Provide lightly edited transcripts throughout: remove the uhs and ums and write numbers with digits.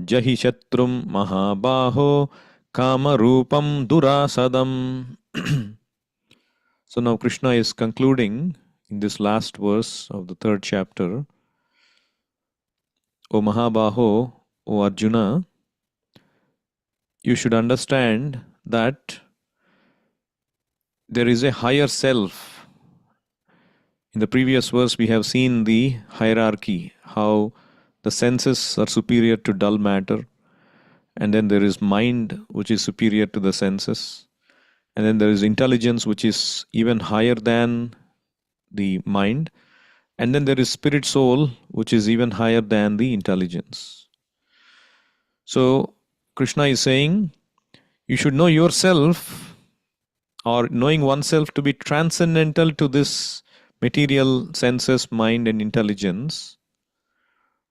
Jahi Shatrum Mahabaho Kama Rupam Durasadam. So now Krishna is concluding in this last verse of the third chapter. O Mahabaho, O Arjuna, you should understand that there is a higher self. In the previous verse, we have seen the hierarchy, how the senses are superior to dull matter, and then there is mind, which is superior to the senses, and then there is intelligence, which is even higher than the mind, and then there is spirit soul, which is even higher than the intelligence. So, Krishna is saying, you should know yourself, or knowing oneself to be transcendental to this material senses, mind, and intelligence.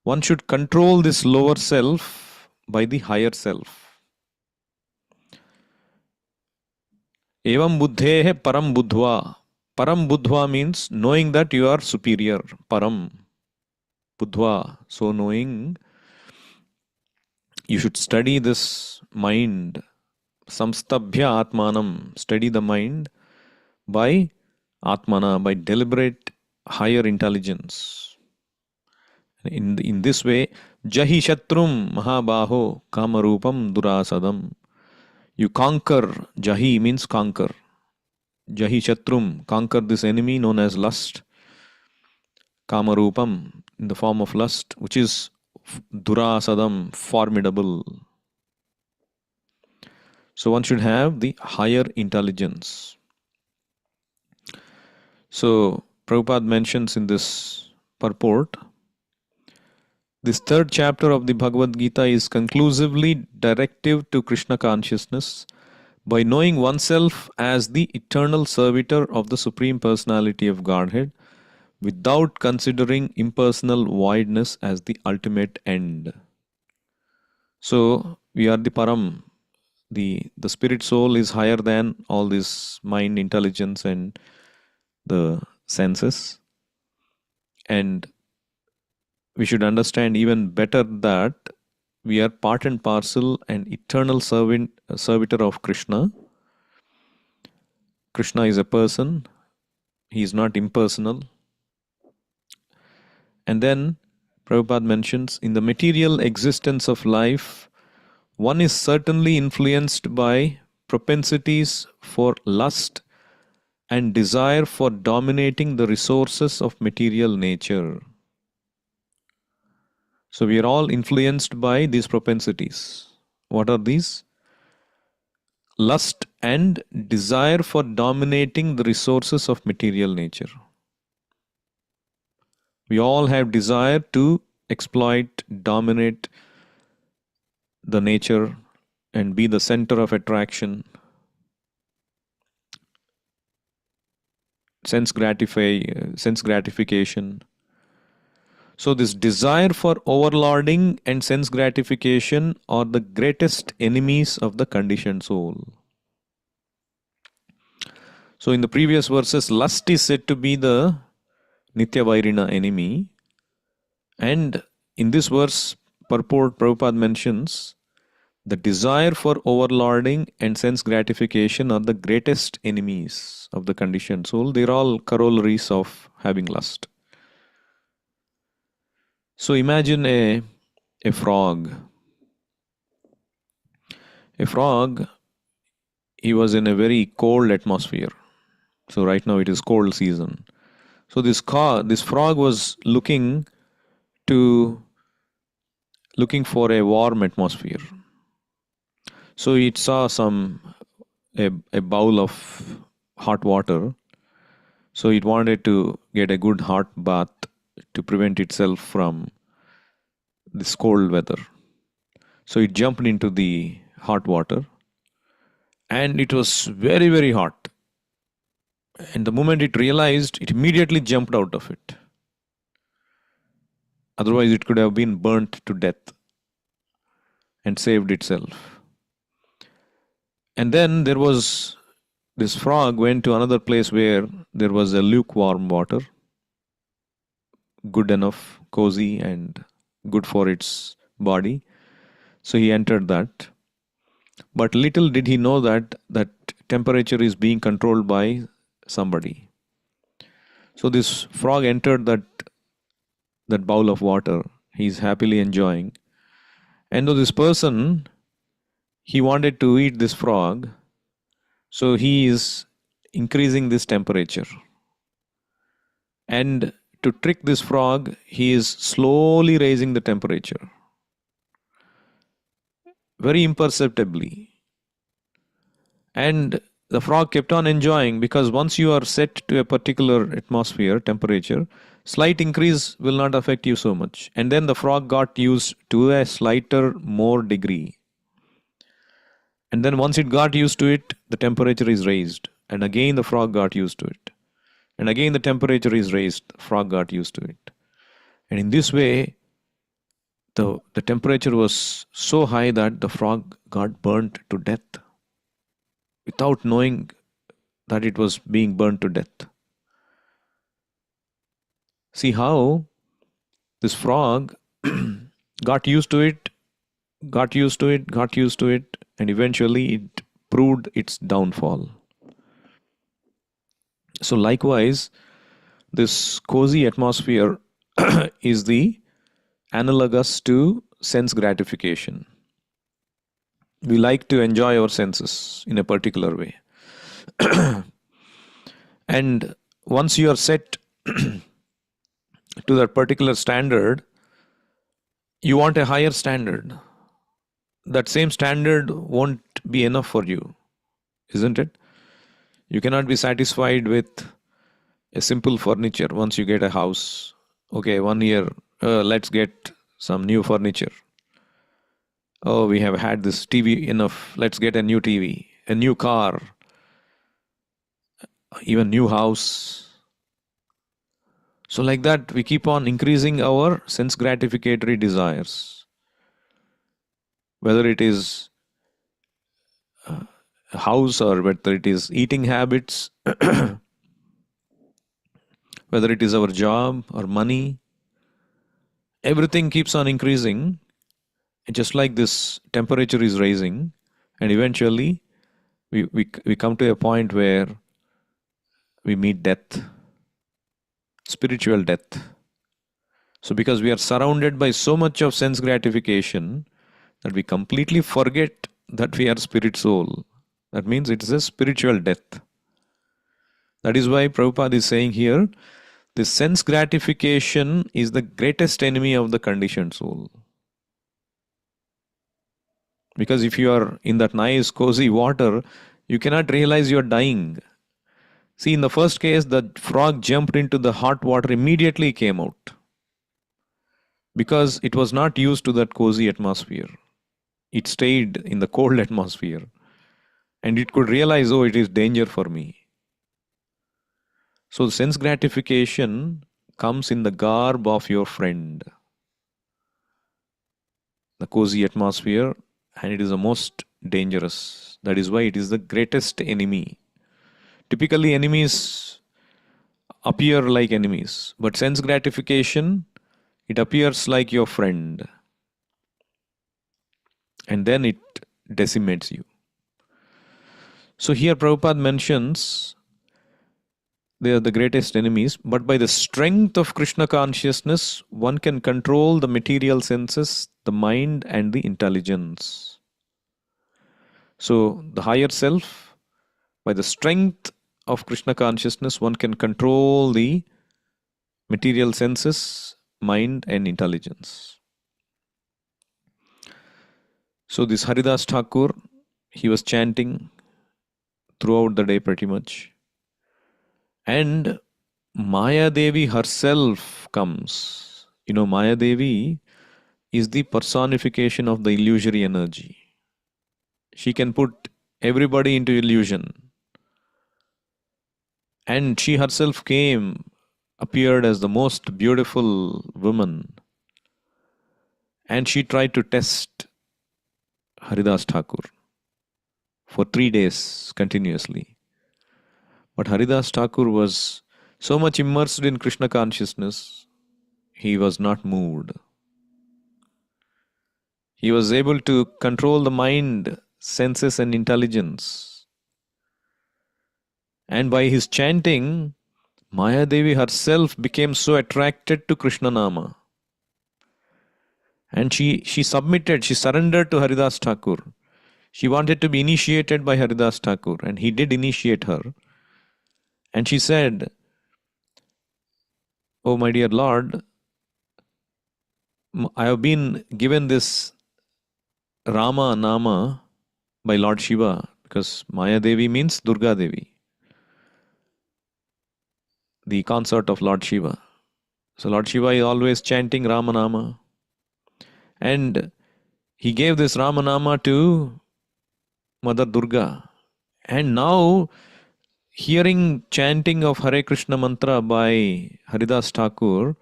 One should control this lower self by the higher self. Evam buddhehe param buddhva. Param buddhva means knowing that you are superior. Param buddhva. So knowing, you should study this mind. Samstabhya atmanam. Study the mind by atmana, by deliberate higher intelligence. In this way, Jahi Shatrum Mahabaho Kamarupam Durasadam. You conquer. Jahi means conquer. Jahi Shatrum, conquer this enemy known as lust. Kamarupam, in the form of lust, which is Durasadam, formidable. So one should have the higher intelligence. So Prabhupada mentions in this purport, this third chapter of the Bhagavad Gita is conclusively directive to Krishna consciousness by knowing oneself as the eternal servitor of the Supreme Personality of Godhead without considering impersonal voidness as the ultimate end. So we are the Param. The spirit soul is higher than all this mind, intelligence, and the senses. And we should understand even better that we are part and parcel and eternal servitor of Krishna. Krishna is a person. He is not impersonal. And then Prabhupada mentions, in the material existence of life, one is certainly influenced by propensities for lust and desire for dominating the resources of material nature. So we are all influenced by these propensities. What are these? Lust and desire for dominating the resources of material nature. We all have desire to exploit, dominate the nature and be the center of attraction. Sense gratification. So this desire for overlording and sense gratification are the greatest enemies of the conditioned soul. So in the previous verses, lust is said to be the Nitya Vairina enemy. And in this verse, purport Prabhupada mentions, the desire for overlording and sense gratification are the greatest enemies of the conditioned soul. They are all corollaries of having lust. So imagine a frog. A frog, he was in a very cold atmosphere. So right now it is cold season. So this frog was looking for a warm atmosphere. So it saw a bowl of hot water. So it wanted to get a good hot bath to prevent itself from this cold weather. So it jumped into the hot water, and it was very, very hot. And the moment it realized, it immediately jumped out of it. Otherwise, it could have been burnt to death and saved itself. And then this frog went to another place where there was a lukewarm water, good enough, cozy, and good for its body. So he entered that. But little did he know that that temperature is being controlled by somebody. So this frog entered that bowl of water. He's happily enjoying. And though this person, he wanted to eat this frog, so he is increasing this temperature. And to trick this frog, he is slowly raising the temperature, very imperceptibly. And the frog kept on enjoying, because once you are set to a particular atmosphere, temperature, slight increase will not affect you so much. And then the frog got used to a slighter, more degree. And then once it got used to it, the temperature is raised. And again the frog got used to it. And again the temperature is raised, frog got used to it. And in this way, the temperature was so high that the frog got burnt to death without knowing that it was being burnt to death. See how this frog got used to it, got used to it, got used to it, and eventually it proved its downfall. So likewise, this cozy atmosphere is the analogous to sense gratification. We like to enjoy our senses in a particular way. And once you are set to that particular standard, you want a higher standard. That same standard won't be enough for you, isn't it? You cannot be satisfied with a simple furniture once you get a house. Okay, 1 year, let's get some new furniture. Oh, we have had this TV enough. Let's get a new TV, a new car, even new house. So like that, we keep on increasing our sense gratificatory desires. Whether it is a house or whether it is eating habits, whether it is our job or money, everything keeps on increasing. Just like this temperature is rising, and eventually we come to a point where we meet death, spiritual death. So because we are surrounded by so much of sense gratification that we completely forget that we are spirit soul. That means it is a spiritual death. That is why Prabhupada is saying here, this sense gratification is the greatest enemy of the conditioned soul. Because if you are in that nice cozy water, you cannot realize you are dying. See, in the first case, the frog jumped into the hot water, immediately came out. Because it was not used to that cozy atmosphere. It stayed in the cold atmosphere. And it could realize, oh, it is danger for me. So sense gratification comes in the garb of your friend. The cozy atmosphere, and it is the most dangerous. That is why it is the greatest enemy. Typically, enemies appear like enemies, but sense gratification, it appears like your friend. And then it decimates you. So here Prabhupada mentions they are the greatest enemies, but by the strength of Krishna consciousness, one can control the material senses, the mind, and the intelligence. So the higher self, by the strength of Krishna consciousness, one can control the material senses, mind, and intelligence. So this Haridas Thakur, he was chanting throughout the day pretty much. And Maya Devi herself comes. You know, Maya Devi is the personification of the illusory energy. She can put everybody into illusion. And she herself came, appeared as the most beautiful woman. And she tried to test Haridas Thakur for 3 days continuously. But Haridas Thakur was so much immersed in Krishna consciousness, he was not moved. He was able to control the mind, senses, and intelligence. And by his chanting, Maya Devi herself became so attracted to Krishna Nama. And she submitted, she surrendered to Haridas Thakur. She wanted to be initiated by Haridas Thakur, and he did initiate her. And she said, "Oh, my dear Lord, I have been given this Rama Nama by Lord Shiva, because Maya Devi means Durga Devi, the consort of Lord Shiva. So Lord Shiva is always chanting Rama Nama. And he gave this Rama Nama to Mother Durga. And now, hearing chanting of Hare Krishna mantra by Haridas Thakur,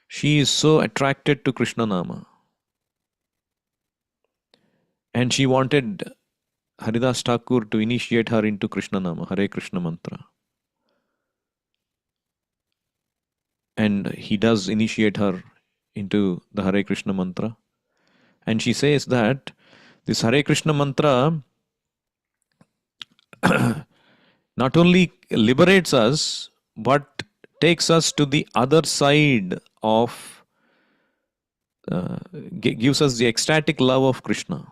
she is so attracted to Krishna Nama. And she wanted Haridas Thakur to initiate her into Krishna Nama, Hare Krishna mantra. And he does initiate her into the Hare Krishna mantra. And she says that this Hare Krishna mantra not only liberates us, but takes us to the other side of, gives us the ecstatic love of Krishna.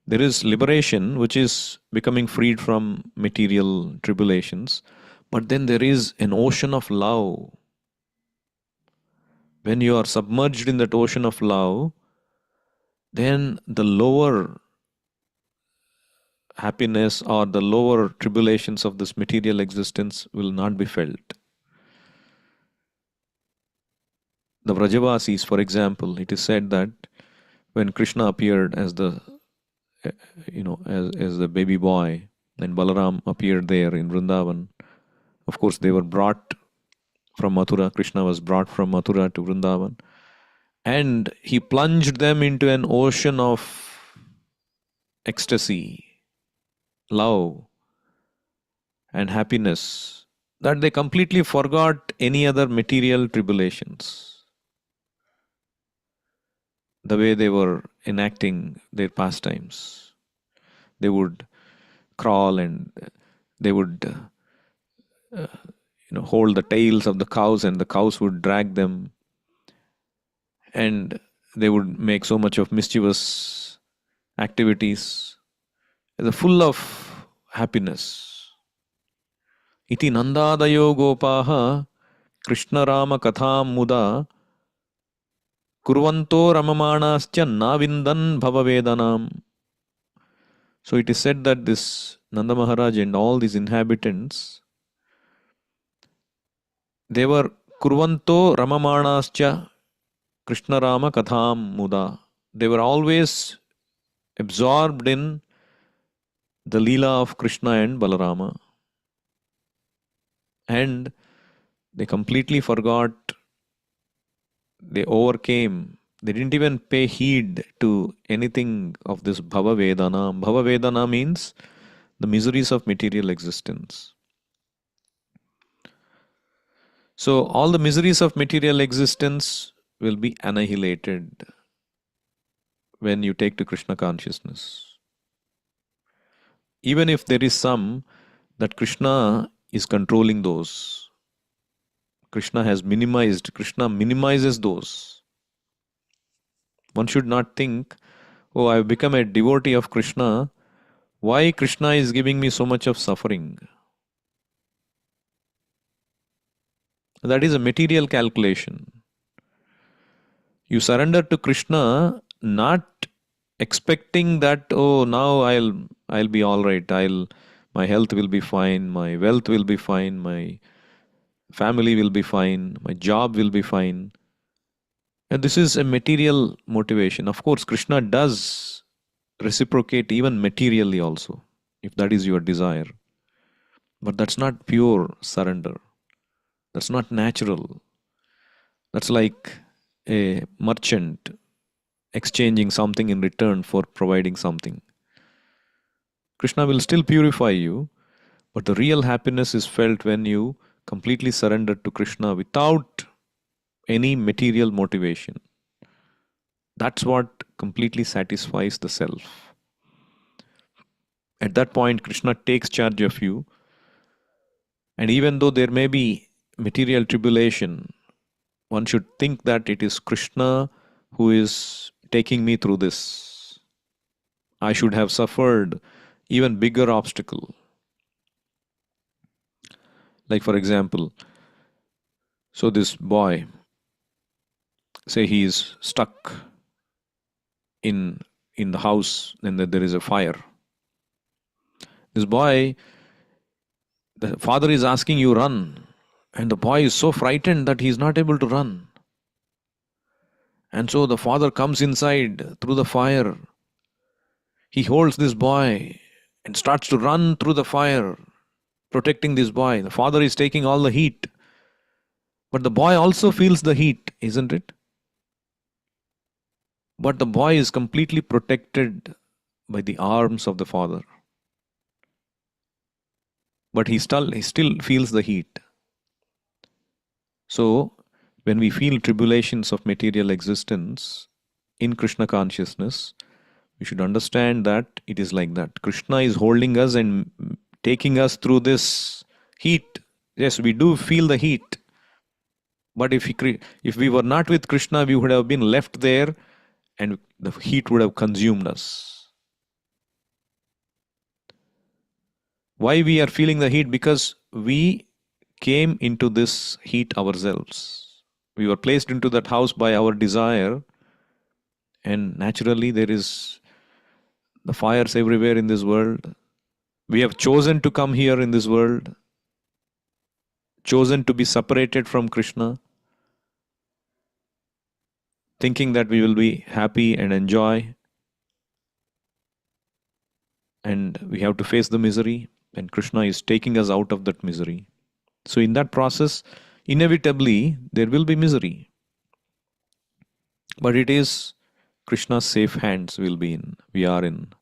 There is liberation, which is becoming freed from material tribulations, but then there is an ocean of love. When you are submerged in that ocean of love, then the lower happiness or the lower tribulations of this material existence will not be felt. The Vrajavasis, for example, it is said that when Krishna appeared as the as the baby boy, and Balaram appeared there in Vrindavan, of course they were brought from Mathura. Krishna was brought from Mathura to Vrindavan, and he plunged them into an ocean of ecstasy, love, and happiness, that they completely forgot any other material tribulations. The way they were enacting their pastimes, they would crawl and they would hold the tails of the cows, and the cows would drag them, and they would make so much of mischievous activities. They're full of happiness. Iti nandadayo gopaha Krishna Rama katham muda kurvanto ramamanascha navindan bhavavedanam. So it is said that this Nanda Maharaj and all these inhabitants, they were kurvanto ramamanascha Krishna Rama katham muda. They were always absorbed in the Leela of Krishna and Balarama. And they completely forgot, they overcame, they didn't even pay heed to anything of this Bhava Vedana. Bhava Vedana means the miseries of material existence. So all the miseries of material existence will be annihilated when you take to Krishna consciousness. Even if there is some that Krishna is controlling those, Krishna minimizes those. One should not think, oh, I've become a devotee of Krishna, why Krishna is giving me so much of suffering? That is a material calculation. You surrender to Krishna not expecting that, oh, now I'll be all right, my health will be fine, my wealth will be fine, my family will be fine, my job will be fine. And this is a material motivation. Of course, Krishna does reciprocate even materially also, if that is your desire. But that's not pure surrender. That's not natural. That's like a merchant exchanging something in return for providing something. Krishna will still purify you, but the real happiness is felt when you completely surrender to Krishna without any material motivation. That's what completely satisfies the self. At that point, Krishna takes charge of you, and even though there may be material tribulation, one should think that it is Krishna who is taking me through this. I should have suffered even bigger obstacle. Like for example, so this boy, say he is stuck in the house and that there is a fire. This boy, the father is asking you run, and the boy is so frightened that he is not able to run. And so the father comes inside through the fire. He holds this boy and starts to run through the fire, protecting this boy. The father is taking all the heat, but the boy also feels the heat, isn't it? But the boy is completely protected by the arms of the father. But he still feels the heat. So, when we feel tribulations of material existence in Krishna consciousness, we should understand that it is like that. Krishna is holding us and taking us through this heat. Yes, we do feel the heat. But if we were not with Krishna, we would have been left there and the heat would have consumed us. Why we are feeling the heat? Because we came into this heat ourselves. We were placed into that house by our desire, and naturally there is the fires everywhere in this world. We have chosen to come here in this world, chosen to be separated from Krishna, thinking that we will be happy and enjoy, and we have to face the misery, and Krishna is taking us out of that misery. So in that process, inevitably, there will be misery. But it is Krishna's safe hands we are in.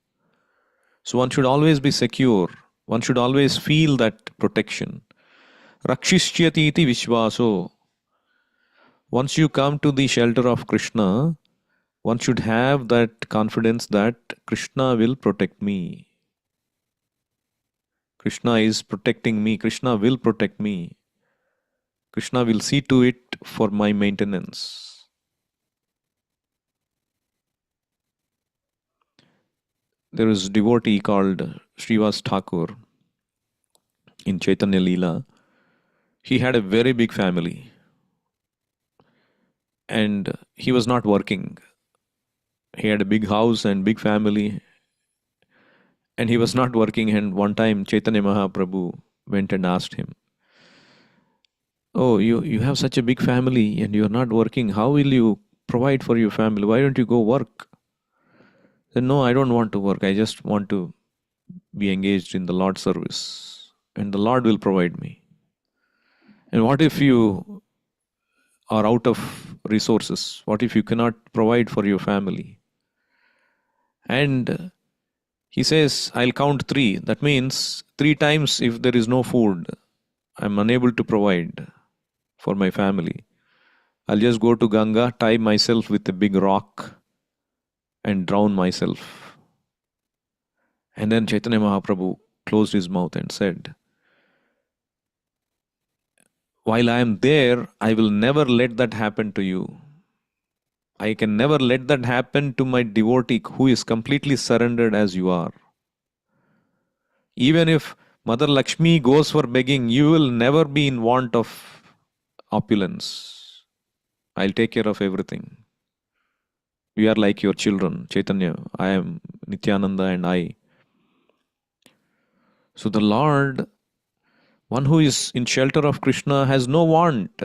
So one should always be secure. One should always feel that protection. Rakshishyati iti vishvaso. Once you come to the shelter of Krishna, one should have that confidence that Krishna will protect me. Krishna is protecting me. Krishna will protect me. Krishna will see to it for my maintenance. There is a devotee called Srivas Thakur in Chaitanya Leela. He had a very big family and he was not working. He had a big house and big family and he was not working. And one time Chaitanya Mahaprabhu went and asked him, "Oh, you have such a big family and you're not working. How will you provide for your family? Why don't you go work?" He said, "No, I don't want to work. I just want to be engaged in the Lord's service and the Lord will provide me." And what if you are out of resources? What if you cannot provide for your family? And he says, "I'll count three." That means three times if there is no food, I'm unable to provide for my family. I'll just go to Ganga, tie myself with a big rock and drown myself. And then Chaitanya Mahaprabhu closed his mouth and said, "While I am there, I will never let that happen to you. I can never let that happen to my devotee who is completely surrendered as you are. Even if Mother Lakshmi goes for begging, you will never be in want of opulence. I'll take care of everything. We are like your children, Chaitanya. I am Nityananda and I." So the Lord, one who is in shelter of Krishna, has no want,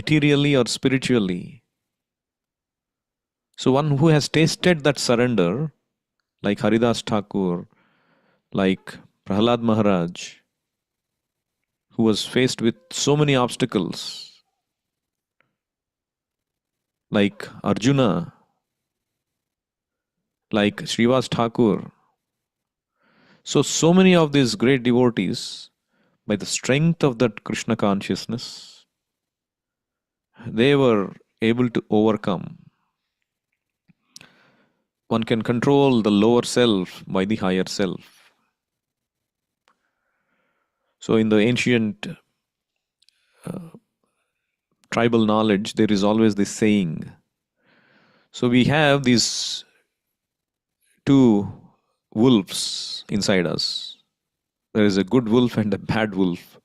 materially or spiritually. So one who has tasted that surrender, like Haridas Thakur, like Prahlad Maharaj, who was faced with so many obstacles, like Arjuna, like Srivas Thakur. So many of these great devotees, by the strength of that Krishna consciousness, they were able to overcome. One can control the lower self by the higher self. So, in the ancient tribal knowledge, there is always this saying. So, we have these two wolves inside us. There is a good wolf and a bad wolf,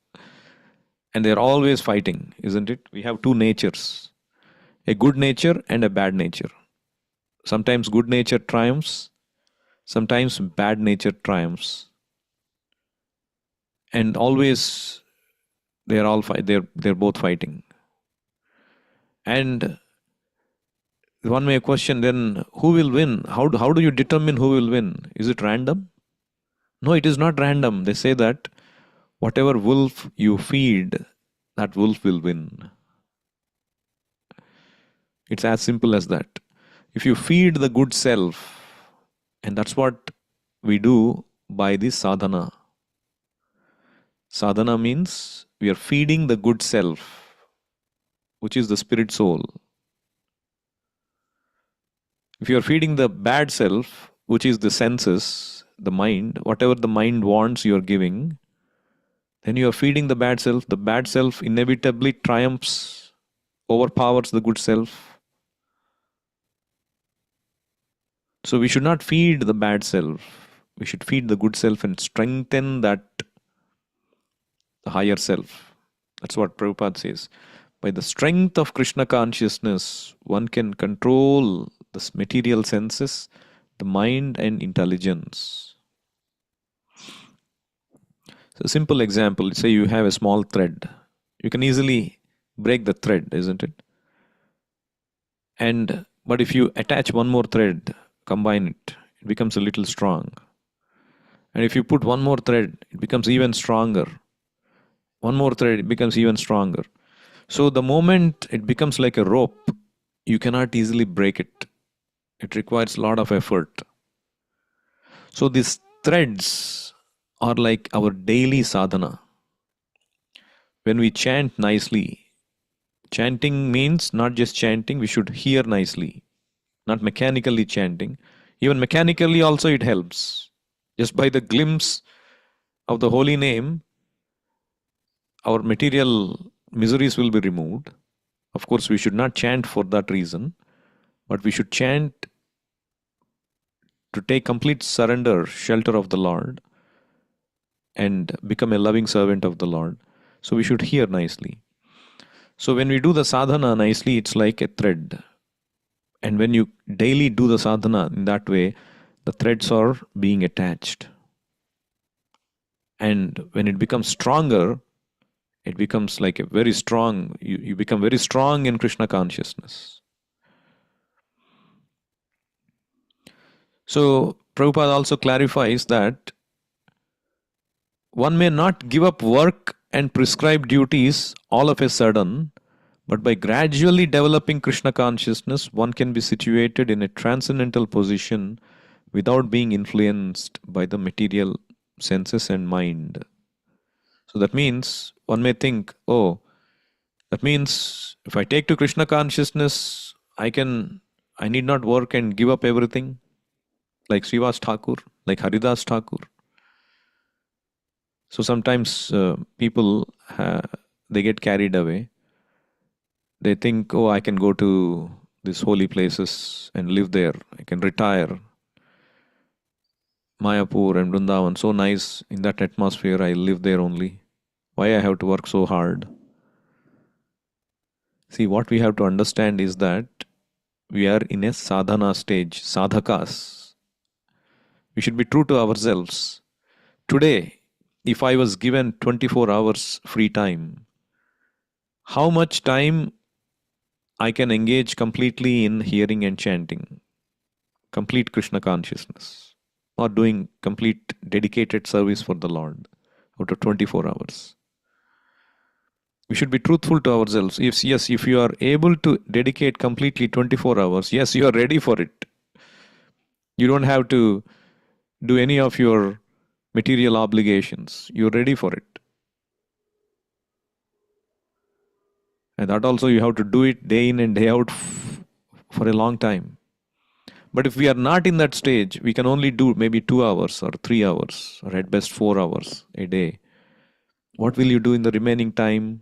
and they're always fighting, isn't it? We have two natures, a good nature and a bad nature. Sometimes good nature triumphs, sometimes bad nature triumphs. And always they're both fighting. And one may question then, who will win? How do you determine who will win? Is it random? No, it is not random. They say that whatever wolf you feed, that wolf will win. It's as simple as that. If you feed the good self, and that's what we do by this sadhana. Sadhana means we are feeding the good self, which is the spirit soul. If you are feeding the bad self, which is the senses, the mind, whatever the mind wants, you are giving, then you are feeding the bad self. The bad self inevitably triumphs, overpowers the good self. So we should not feed the bad self. We should feed the good self and strengthen that the higher self. That's what Prabhupada says. By the strength of Krishna consciousness, one can control the material senses, the mind, and intelligence. So, a simple example, say you have a small thread. You can easily break the thread, isn't it? But if you attach one more thread, combine it, it becomes a little strong. And if you put one more thread, it becomes even stronger. One more thread, it becomes even stronger. So the moment it becomes like a rope, you cannot easily break it. It requires a lot of effort. So these threads are like our daily sadhana. When we chant nicely, chanting means not just chanting, we should hear nicely, not mechanically chanting. Even mechanically also it helps. Just by the glimpse of the holy name, our material miseries will be removed. Of course, we should not chant for that reason, but we should chant to take complete surrender, shelter of the Lord, and become a loving servant of the Lord. So we should hear nicely. So when we do the sadhana nicely, it's like a thread. And when you daily do the sadhana in that way, the threads are being attached. And when it becomes stronger, it becomes like a very strong, you become very strong in Krishna consciousness. So Prabhupada also clarifies that one may not give up work and prescribed duties all of a sudden, but by gradually developing Krishna consciousness, one can be situated in a transcendental position without being influenced by the material senses and mind. So that means one may think, oh, that means if I take to Krishna consciousness, I need not work and give up everything, like Srivas Thakur, like Haridas Thakur. So sometimes people, they get carried away. They think, oh, I can go to these holy places and live there. I can retire. Mayapur and Vrindavan, so nice in that atmosphere. I live there only. Why I have to work so hard? See, what we have to understand is that we are in a sadhana stage, sadhakas. We should be true to ourselves. Today, if I was given 24 hours free time, how much time I can engage completely in hearing and chanting, complete Krishna consciousness, or doing complete dedicated service for the Lord out of 24 hours. We should be truthful to ourselves. If you are able to dedicate completely 24 hours, yes, you are ready for it. You don't have to do any of your material obligations. You're ready for it. And that also you have to do it day in and day out for a long time. But if we are not in that stage, we can only do maybe 2 hours or 3 hours or at best 4 hours a day. What will you do in the remaining time?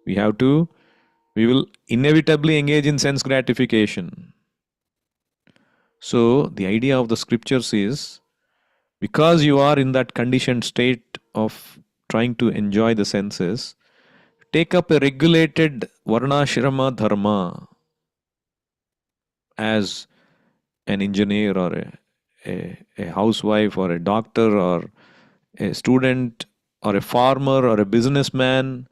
We will inevitably engage in sense gratification. So the idea of the scriptures is, because you are in that conditioned state of trying to enjoy the senses, take up a regulated varnashrama dharma as an engineer or a housewife or a doctor or a student or a farmer or a businessman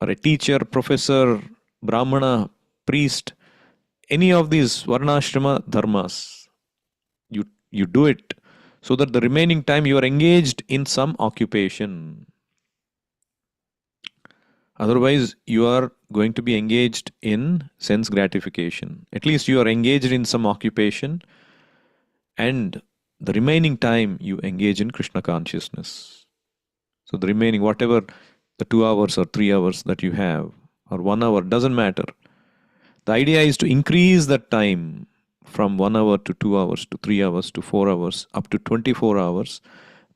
or a teacher, professor, brahmana, priest, any of these varnashrama dharmas, you do it so that the remaining time you are engaged in some occupation. Otherwise, you are going to be engaged in sense gratification. At least you are engaged in some occupation, and the remaining time you engage in Krishna consciousness. So, the remaining, whatever the 2 hours or 3 hours that you have, or 1 hour, doesn't matter. The idea is to increase that time from 1 hour to 2 hours to 3 hours to 4 hours up to 24 hours.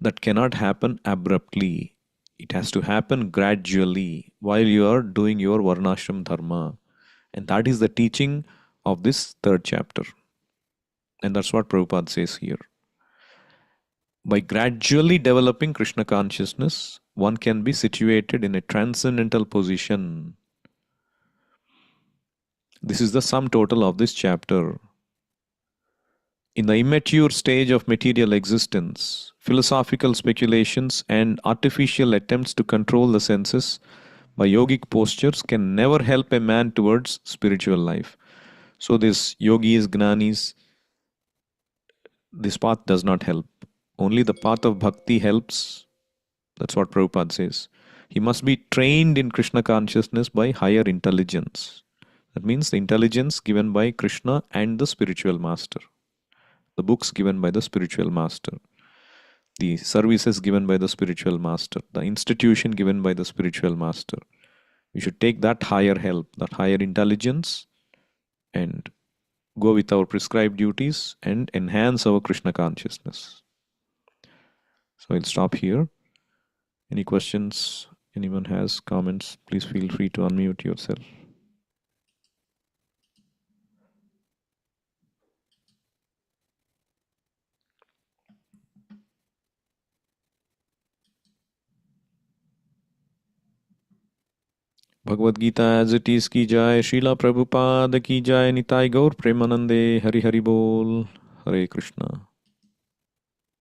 That cannot happen abruptly. It has to happen gradually while you are doing your Varnashram Dharma. And that is the teaching of this third chapter. And that's what Prabhupada says here. By gradually developing Krishna consciousness, one can be situated in a transcendental position. This is the sum total of this chapter. In the immature stage of material existence, philosophical speculations and artificial attempts to control the senses by yogic postures can never help a man towards spiritual life. So, this yogis, gnanis, this path does not help. Only the path of bhakti helps. That's what Prabhupada says. He must be trained in Krishna consciousness by higher intelligence. That means the intelligence given by Krishna and the spiritual master, the books given by the spiritual master, the services given by the spiritual master, the institution given by the spiritual master. We should take that higher help, that higher intelligence, and go with our prescribed duties and enhance our Krishna consciousness. So I'll stop here. Any questions? Anyone has comments? Please feel free to unmute yourself. Bhagavad Gita as it is ki jai, Srila Prabhupada ki jai, Nitai Gaur Premanande, Hari Hari Bol, Hare Krishna.